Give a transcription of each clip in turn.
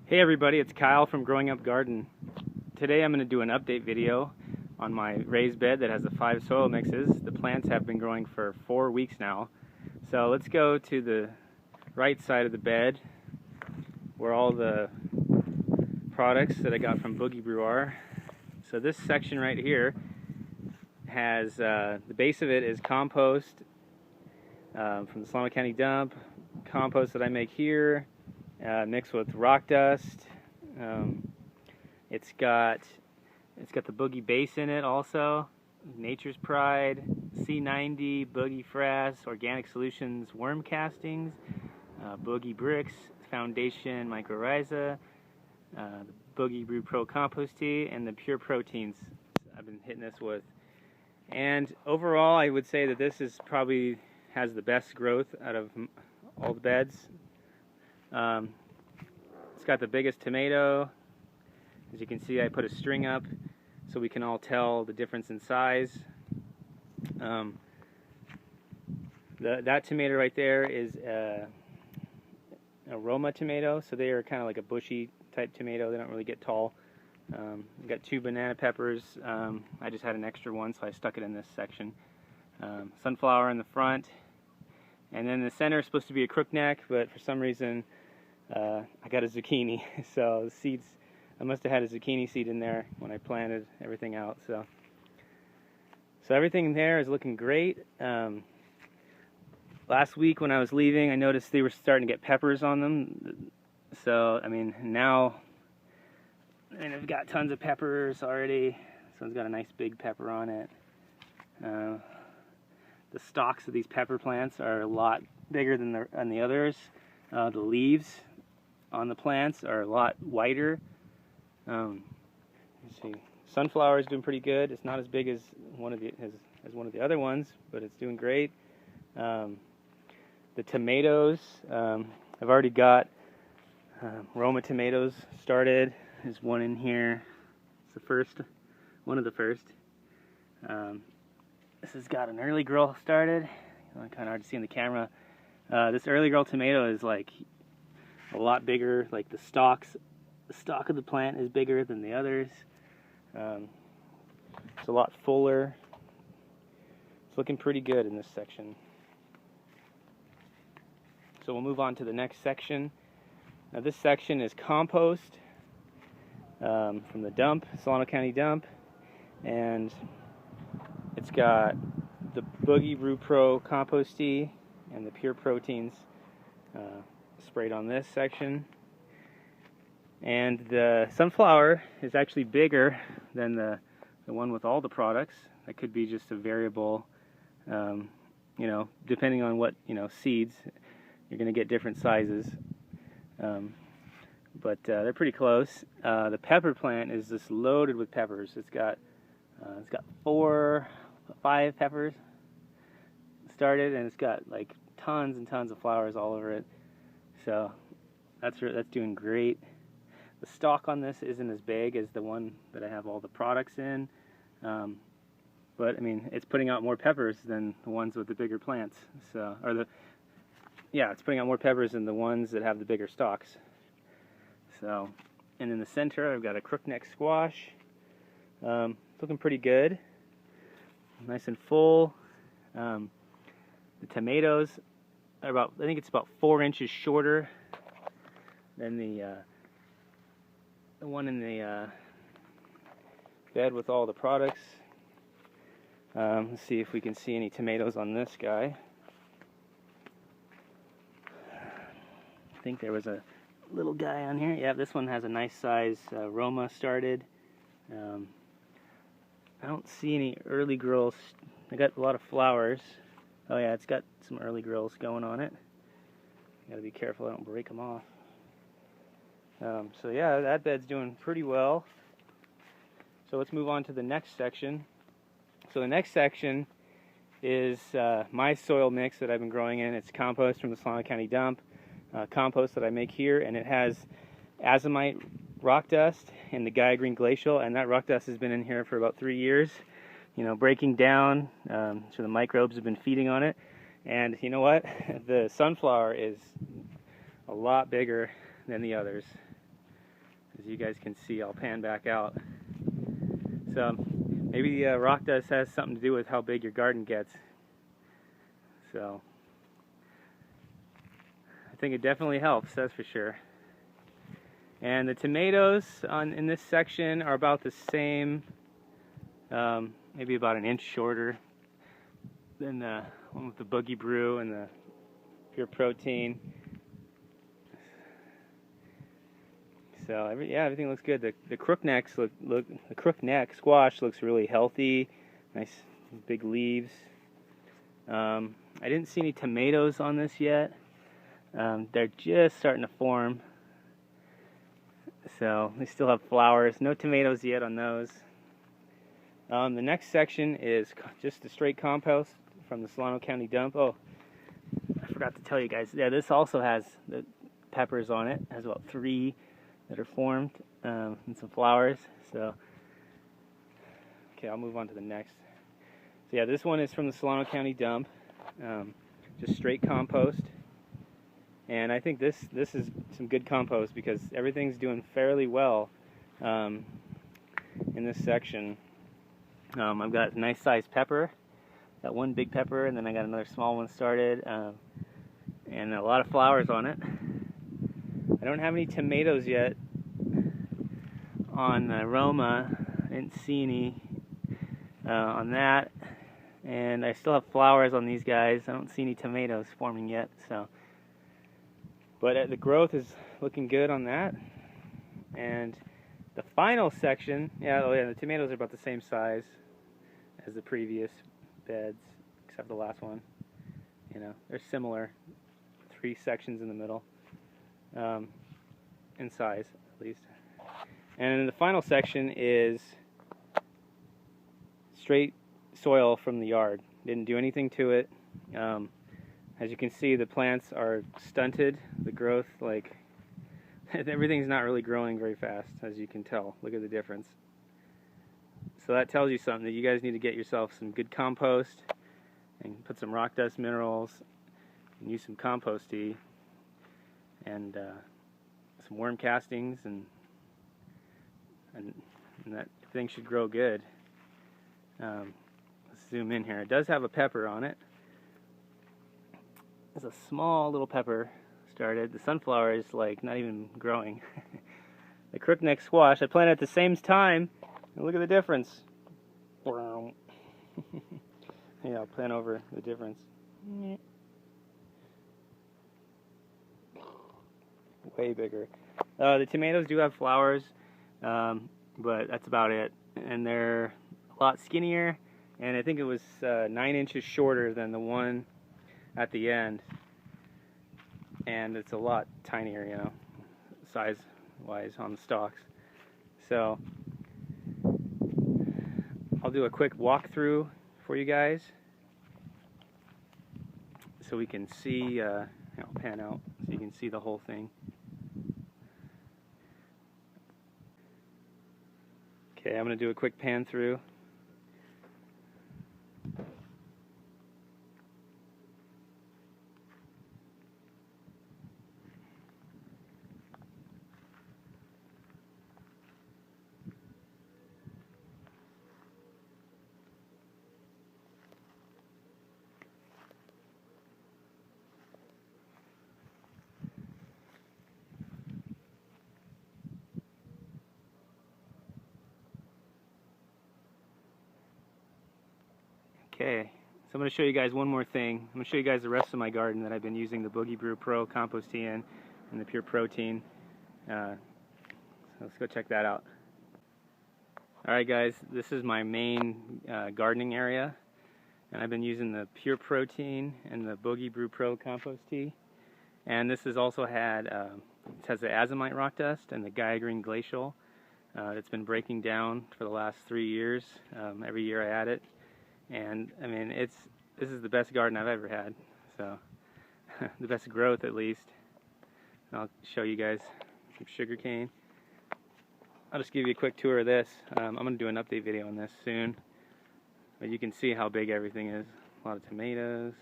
Hey everybody, it's Kyle from Growing Up Garden. Today I'm going to do an update video on my raised bed that has the 5 soil mixes. The plants have been growing for 4 weeks now. So let's go to the right side of the bed where all the products that I got from Boogie Brew are. So this section right here has, the base of it is compost from the Solano County dump, compost that I make here, mixed with rock dust. It's got the Boogie base in it also, Nature's Pride, C90, Boogie Frass, Organic Solutions worm castings, Boogie bricks, Foundation mycorrhiza, the Boogie Brew Pro compost tea, and the pure proteins I've been hitting this with. And overall, I would say that this is probably has the best growth out of all the beds. It's got the biggest tomato. As you can see, I put a string up so we can all tell the difference in size. That tomato right there is a Roma tomato, so they are kind of like a bushy type tomato. They don't really get tall. We've got 2 banana peppers. I just had an extra one, so I stuck it in this section. Sunflower in the front, and then the center is supposed to be a crookneck, but for some reason I got a zucchini. So the seeds, I must have had a zucchini seed in there when I planted everything out. So everything there is looking great. Last week when I was leaving, I noticed they were starting to get peppers on them. So I mean, now, and I've got tons of peppers already. This one's got a nice big pepper on it. The stalks of these pepper plants are a lot bigger than the others. The leaves on the plants are a lot whiter. Let's see. Sunflower is doing pretty good. It's not as big as one of the other ones, but it's doing great. The tomatoes, I've already got Roma tomatoes started. There's one in here. It's the first, one of the first. This has got an early grow started. Kind of hard to see in the camera. This early grow tomato is like a lot bigger. Like the stalk of the plant is bigger than the others. It's a lot fuller. It's looking pretty good in this section. So we'll move on to the next section. Now this section is compost from the dump, Solano County dump, and it's got the Boogie Brew Pro compost tea and the pure proteins sprayed on this section. And the sunflower is actually bigger than the one with all the products. That could be just a variable, depending on what, seeds, you're going to get different sizes. But they're pretty close. The pepper plant is just loaded with peppers. It's got 5 peppers started, and it's got like tons and tons of flowers all over it. So that's doing great. The stalk on this isn't as big as the one that I have all the products in, but I mean, it's putting out more peppers than the ones with the bigger plants. So, it's putting out more peppers than the ones that have the bigger stalks. So, and in the center, I've got a crookneck squash. Looking pretty good, nice and full. The tomatoes are I think it's about 4 inches shorter than the one in the bed with all the products. Let's see if we can see any tomatoes on this guy. I think there was a little guy on here. Yeah, this one has a nice size Roma started. I don't see any early growths. I got a lot of flowers. Oh yeah, it's got some early growths going on it. Gotta be careful I don't break them off. So yeah, that bed's doing pretty well. So let's move on to the next section. So the next section is my soil mix that I've been growing in. It's compost from the Solano County dump, compost that I make here, and it has azomite rock dust and the Gaia Green Glacial, and that rock dust has been in here for about 3 years, breaking down, so the microbes have been feeding on it. And you know what? The sunflower is a lot bigger than the others. you guys can see. I'll pan back out. So maybe rock dust has something to do with how big your garden gets. So I think it definitely helps, that's for sure. And the tomatoes in this section are about the same, maybe about an inch shorter than the one with the Boogie Brew and the Pure Protein. So everything looks good. The crookneck the crookneck squash looks really healthy. Nice big leaves. I didn't see any tomatoes on this yet. They're just starting to form. So they still have flowers. No tomatoes yet on those. The next section is just a straight compost from the Solano County dump. Oh, I forgot to tell you guys. Yeah, this also has the peppers on it. It has about 3 that are formed and some flowers. So, okay, I'll move on to the next. So yeah, this one is from the Solano County dump. Just straight compost. And I think this is some good compost because everything's doing fairly well in this section. I've got a nice sized pepper, got one big pepper, and then I got another small one started, and a lot of flowers on it. I don't have any tomatoes yet on Roma. I didn't see any on that, and I still have flowers on these guys. I don't see any tomatoes forming yet, so. But the growth is looking good on that. And the final section, the tomatoes are about the same size as the previous beds, except the last one. You know, they're similar. 3 sections in the middle, in size at least. And then the final section is straight soil from the yard. Didn't do anything to it. As you can see, the plants are stunted. The growth, like, everything's not really growing very fast, as you can tell. Look at the difference. So that tells you something, that you guys need to get yourself some good compost and put some rock dust minerals and use some compost tea and some worm castings, and that thing should grow good. Let's zoom in here. It does have a pepper on it. There's a small little pepper started. The sunflower is like not even growing. The crookneck squash I planted at the same time, and look at the difference. Yeah, I'll plan over the difference. Way bigger. The tomatoes do have flowers, but that's about it. And they're a lot skinnier, and I think it was 9 inches shorter than the one at the end, and it's a lot tinier, you know, size wise on the stalks. So I'll do a quick walkthrough for you guys so we can see, I'll pan out so you can see the whole thing. Okay, I'm going to do a quick pan through. Okay, so I'm going to show you guys one more thing. I'm going to show you guys the rest of my garden that I've been using the Boogie Brew Pro compost tea in and the Pure Protein. So let's go check that out. Alright guys, this is my main gardening area, and I've been using the Pure Protein and the Boogie Brew Pro compost tea. And this has also had, it has the azomite rock dust and the Gaia Green Glacial. It's been breaking down for the last 3 years. Every year I add it. And I mean, this is the best garden I've ever had, so the best growth at least. And I'll show you guys some sugarcane. I'll just give you a quick tour of this. I'm going to do an update video on this soon, but you can see how big everything is. A lot of tomatoes.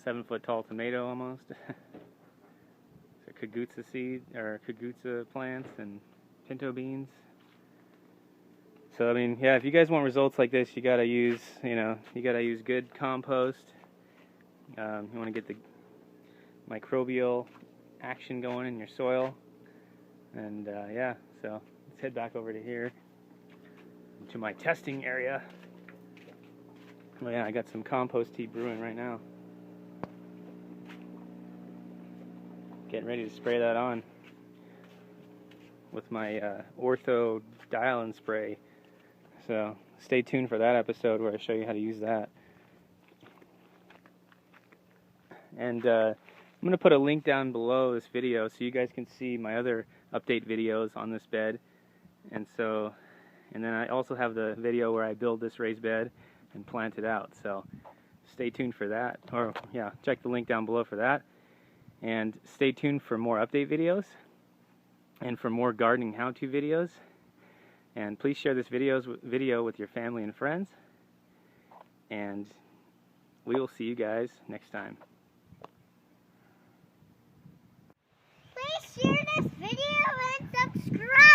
7-foot tall tomato almost. So kagutsa seed, or kagutsa plants, and pinto beans. So I mean, yeah, if you guys want results like this, you gotta use, good compost. You want to get the microbial action going in your soil. And yeah, so let's head back over to here, to my testing area. Oh yeah, I got some compost tea brewing right now. Getting ready to spray that on with my Ortho dial-in spray. So stay tuned for that episode where I show you how to use that. And I'm going to put a link down below this video so you guys can see my other update videos on this bed. And then I also have the video where I build this raised bed and plant it out. So stay tuned for that. Or yeah, check the link down below for that. And stay tuned for more update videos and for more gardening how-to videos. And please share this video with your family and friends. And we will see you guys next time. Please share this video and subscribe.